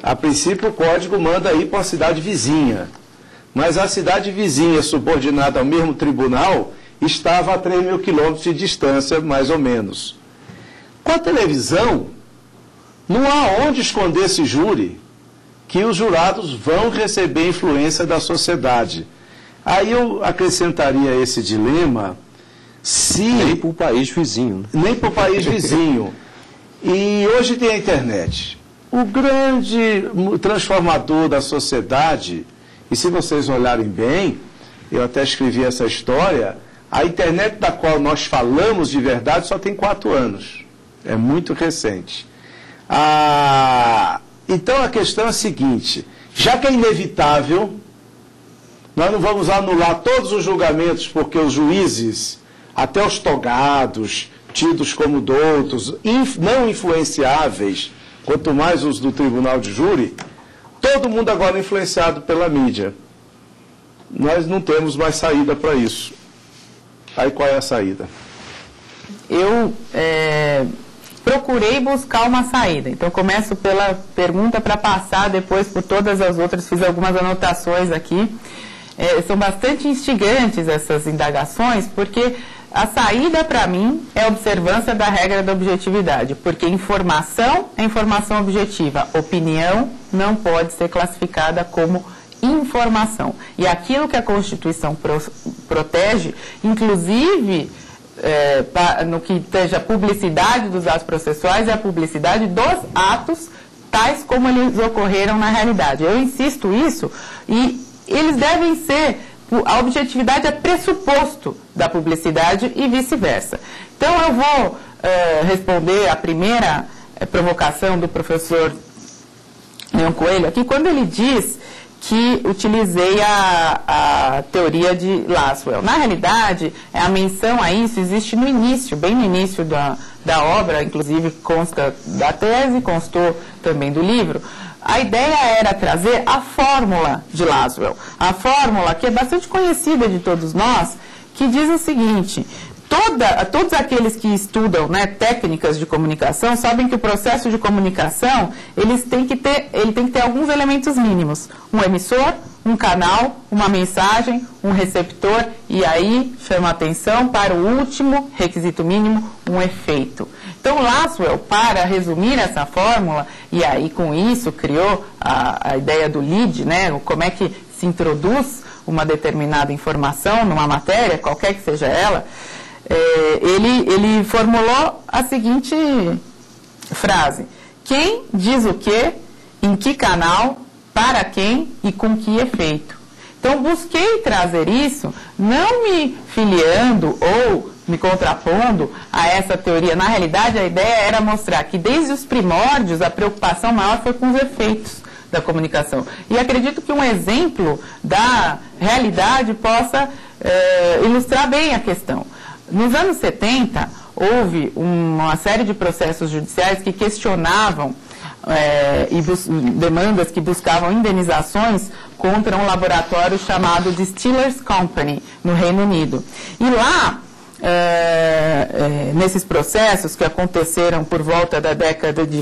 Speaker 4: A princípio, o código manda ir para uma cidade vizinha, mas a cidade vizinha, subordinada ao mesmo tribunal, estava a 3 mil quilômetros de distância, mais ou menos. Com a televisão, não há onde esconder esse júri, que os jurados vão receber influência da sociedade. Aí eu acrescentaria esse dilema, se...
Speaker 1: Nem para o país vizinho. Né?
Speaker 4: Nem para o país vizinho. E hoje tem a internet. O grande transformador da sociedade, e se vocês olharem bem, eu até escrevi essa história, a internet da qual nós falamos de verdade só tem 4 anos. É muito recente. Então a questão é a seguinte, já que é inevitável, nós não vamos anular todos os julgamentos, porque os juízes, até os togados, tidos como doutos, não influenciáveis, quanto mais os do tribunal de júri, todo mundo agora é influenciado pela mídia. Nós não temos mais saída para isso. Aí qual é a saída?
Speaker 2: Eu procurei buscar uma saída. Então, começo pela pergunta para passar depois por todas as outras. Fiz algumas anotações aqui. São bastante instigantes essas indagações, porque a saída, para mim, é a observância da regra da objetividade, porque informação é informação objetiva, opinião não pode ser classificada como informação. E aquilo que a Constituição protege, inclusive no que seja a publicidade dos atos processuais, é a publicidade dos atos tais como eles ocorreram na realidade. Eu insisto isso, e eles devem ser... A objetividade é pressuposto da publicidade e vice-versa. Então, eu vou responder a primeira provocação do professor Leon Coelho aqui, quando ele diz que utilizei a teoria de Lasswell. Na realidade, a menção a isso existe no início, bem no início da obra, inclusive consta da tese, constou também do livro. A ideia era trazer a fórmula de Lasswell, a fórmula que é bastante conhecida de todos nós, que diz o seguinte: todos aqueles que estudam, né, técnicas de comunicação sabem que o processo de comunicação ele tem que ter alguns elementos mínimos: um emissor, um canal, uma mensagem, um receptor, e aí chama a atenção para o último requisito mínimo, um efeito. Então, Lasswell, para resumir essa fórmula, e aí com isso criou a ideia do lead, né, como é que se introduz uma determinada informação numa matéria, qualquer que seja ela, ele formulou a seguinte frase: quem diz o quê, em que canal, para quem e com que efeito. Então, busquei trazer isso, não me filiando ou me contrapondo a essa teoria. Na realidade, a ideia era mostrar que, desde os primórdios, a preocupação maior foi com os efeitos da comunicação. E acredito que um exemplo da realidade possa ilustrar bem a questão. Nos anos 70, houve uma série de processos judiciais que questionavam demandas que buscavam indenizações contra um laboratório chamado Distillers Company, no Reino Unido. E lá, nesses processos que aconteceram por volta da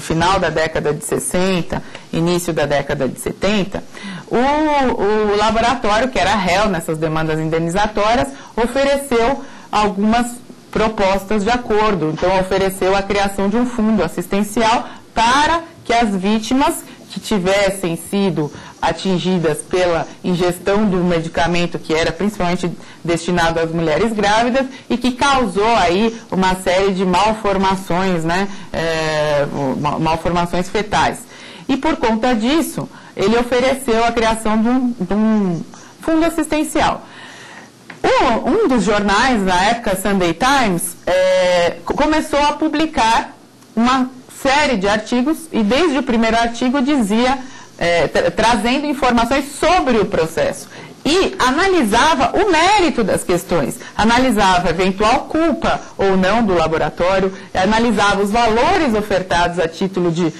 Speaker 2: final da década de 60, início da década de 70, o laboratório, que era réu nessas demandas indenizatórias, ofereceu algumas propostas de acordo. Então, ofereceu a criação de um fundo assistencial para que as vítimas que tivessem sido atingidas pela ingestão do medicamento que era principalmente destinado às mulheres grávidas e que causou aí uma série de malformações, né, malformações fetais. E por conta disso, ele ofereceu a criação de um fundo assistencial. Um dos jornais, na época, Sunday Times, começou a publicar uma série de artigos, e desde o primeiro artigo dizia, trazendo informações sobre o processo, e analisava o mérito das questões, analisava a eventual culpa ou não do laboratório, analisava os valores ofertados a título de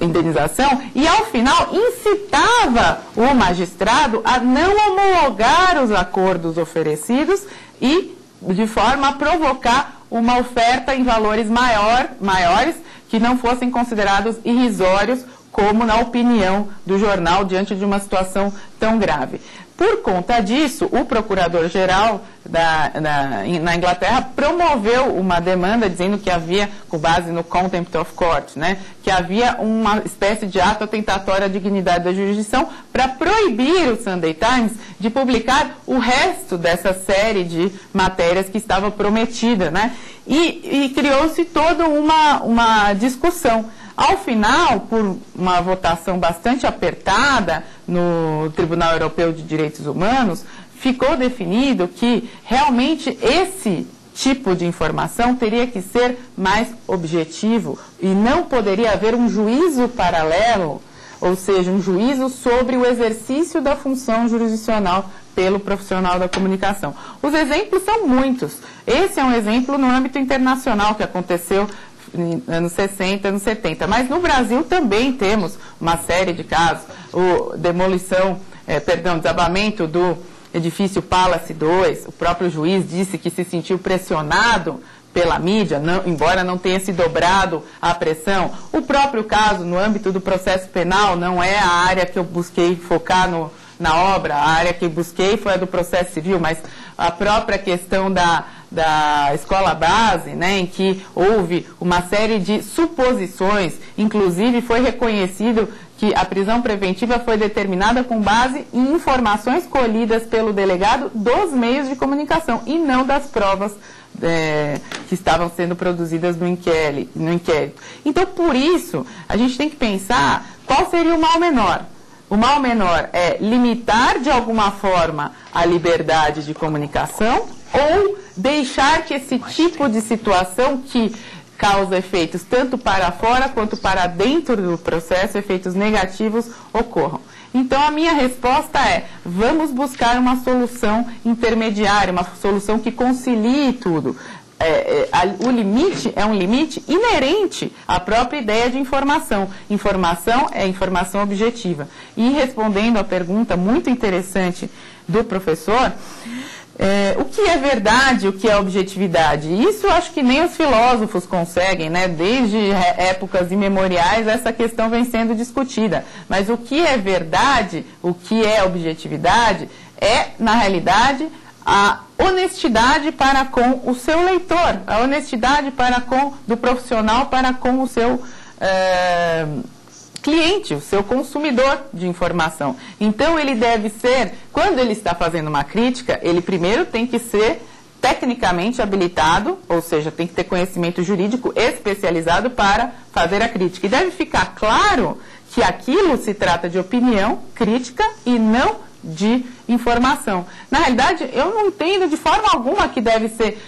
Speaker 2: indenização, e ao final incitava o magistrado a não homologar os acordos oferecidos e de forma a provocar uma oferta em valores maiores que não fossem considerados irrisórios, como na opinião do jornal, diante de uma situação tão grave. Por conta disso, o procurador-geral na Inglaterra promoveu uma demanda dizendo que havia, com base no Contempt of Court, né, que havia uma espécie de ato atentatório à dignidade da jurisdição para proibir o Sunday Times de publicar o resto dessa série de matérias que estava prometida, né? E criou-se toda uma discussão. Ao final, por uma votação bastante apertada no Tribunal Europeu de Direitos Humanos, ficou definido que realmente esse tipo de informação teria que ser mais objetivo e não poderia haver um juízo paralelo, ou seja, um juízo sobre o exercício da função jurisdicional pelo profissional da comunicação. Os exemplos são muitos. Esse é um exemplo no âmbito internacional que aconteceu anos 60, anos 70. Mas no Brasil também temos uma série de casos. Desabamento do edifício Palace 2. O próprio juiz disse que se sentiu pressionado pela mídia, embora não tenha se dobrado a pressão. O próprio caso, no âmbito do processo penal, não é a área que eu busquei focar na obra, a área que busquei foi a do processo civil, mas a própria questão da escola base, né, em que houve uma série de suposições, inclusive foi reconhecido que a prisão preventiva foi determinada com base em informações colhidas pelo delegado dos meios de comunicação e não das provas que estavam sendo produzidas no inquérito. Então, por isso, a gente tem que pensar qual seria o mal menor. O mal menor é limitar, de alguma forma, a liberdade de comunicação ou deixar que esse tipo de situação que causa efeitos tanto para fora quanto para dentro do processo, efeitos negativos, ocorram. Então, a minha resposta é, vamos buscar uma solução intermediária, uma solução que concilie tudo. O limite é um limite inerente à própria ideia de informação. Informação é informação objetiva. E respondendo à pergunta muito interessante do professor, o que é verdade, o que é objetividade? Isso eu acho que nem os filósofos conseguem, né? Desde épocas imemoriais essa questão vem sendo discutida. Mas o que é verdade, o que é objetividade, é, na realidade, a honestidade para com o seu leitor, a honestidade do profissional para com o seu cliente, o seu consumidor de informação. Então, ele deve ser, quando ele está fazendo uma crítica, ele primeiro tem que ser tecnicamente habilitado, ou seja, tem que ter conhecimento jurídico especializado para fazer a crítica. E deve ficar claro que aquilo se trata de opinião crítica e não de informação. Na realidade, eu não entendo de forma alguma que deve ser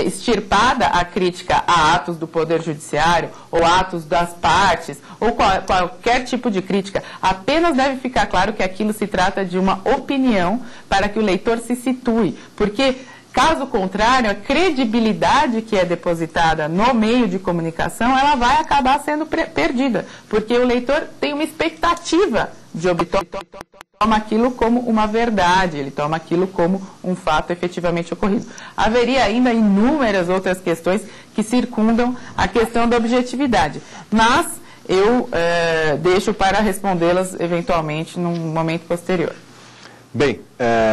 Speaker 2: extirpada a crítica a atos do Poder Judiciário ou atos das partes ou qualquer tipo de crítica. Apenas deve ficar claro que aquilo se trata de uma opinião para que o leitor se situe. Porque, caso contrário, a credibilidade que é depositada no meio de comunicação, ela vai acabar sendo perdida. Porque o leitor tem uma expectativa de obter, toma aquilo como uma verdade, ele toma aquilo como um fato efetivamente ocorrido. Haveria ainda inúmeras outras questões que circundam a questão da objetividade, mas eu deixo para respondê-las eventualmente num momento posterior.
Speaker 1: Bem,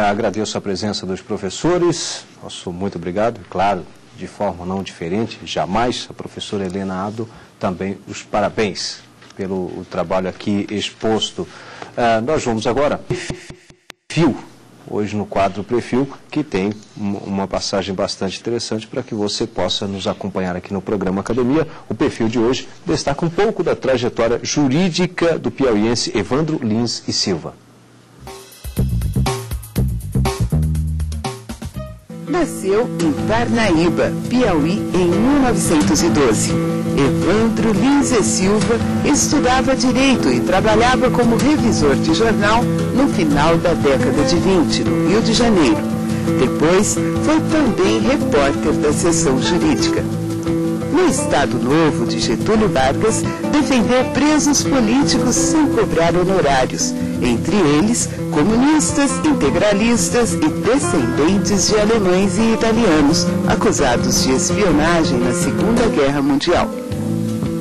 Speaker 1: agradeço a presença dos professores, nosso muito obrigado, claro, de forma não diferente, jamais, a professora Helena Abdo, também os parabéns pelo trabalho aqui exposto. Nós vamos agora Perfil, hoje no quadro Perfil, que tem uma passagem bastante interessante para que você possa nos acompanhar aqui no programa Academia. O Perfil de hoje destaca um pouco da trajetória jurídica do piauiense Evandro Lins e Silva.
Speaker 3: Nasceu em Parnaíba, Piauí, em 1912. Evandro Lins e Silva estudava Direito e trabalhava como revisor de jornal no final da década de 20, no Rio de Janeiro. Depois, foi também repórter da seção jurídica. No Estado Novo de Getúlio Vargas, defendeu presos políticos sem cobrar honorários, entre eles comunistas, integralistas e descendentes de alemães e italianos, acusados de espionagem na Segunda Guerra Mundial.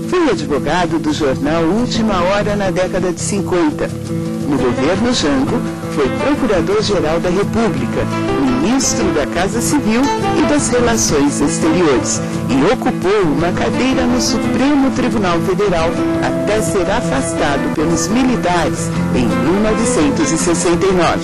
Speaker 3: Foi advogado do jornal Última Hora na década de 50. No governo Jango, foi Procurador-Geral da República, Ministro da Casa Civil e das Relações Exteriores e ocupou uma cadeira no Supremo Tribunal Federal até ser afastado pelos militares em 1969.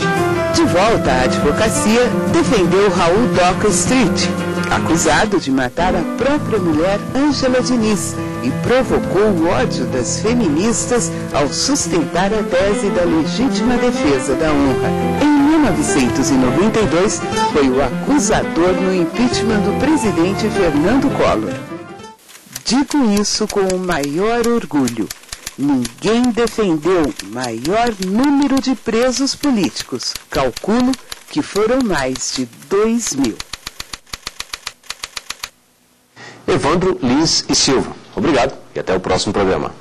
Speaker 3: De volta à advocacia, defendeu Raul Doca Street, acusado de matar a própria mulher Ângela Diniz, e provocou o ódio das feministas ao sustentar a tese da legítima defesa da honra. Em 1992, foi o acusador no impeachment do presidente Fernando Collor. Digo isso com o maior orgulho. Ninguém defendeu maior número de presos políticos. Calculo que foram mais de 2.000.
Speaker 1: Evandro Lins e Silva. Obrigado e até o próximo programa.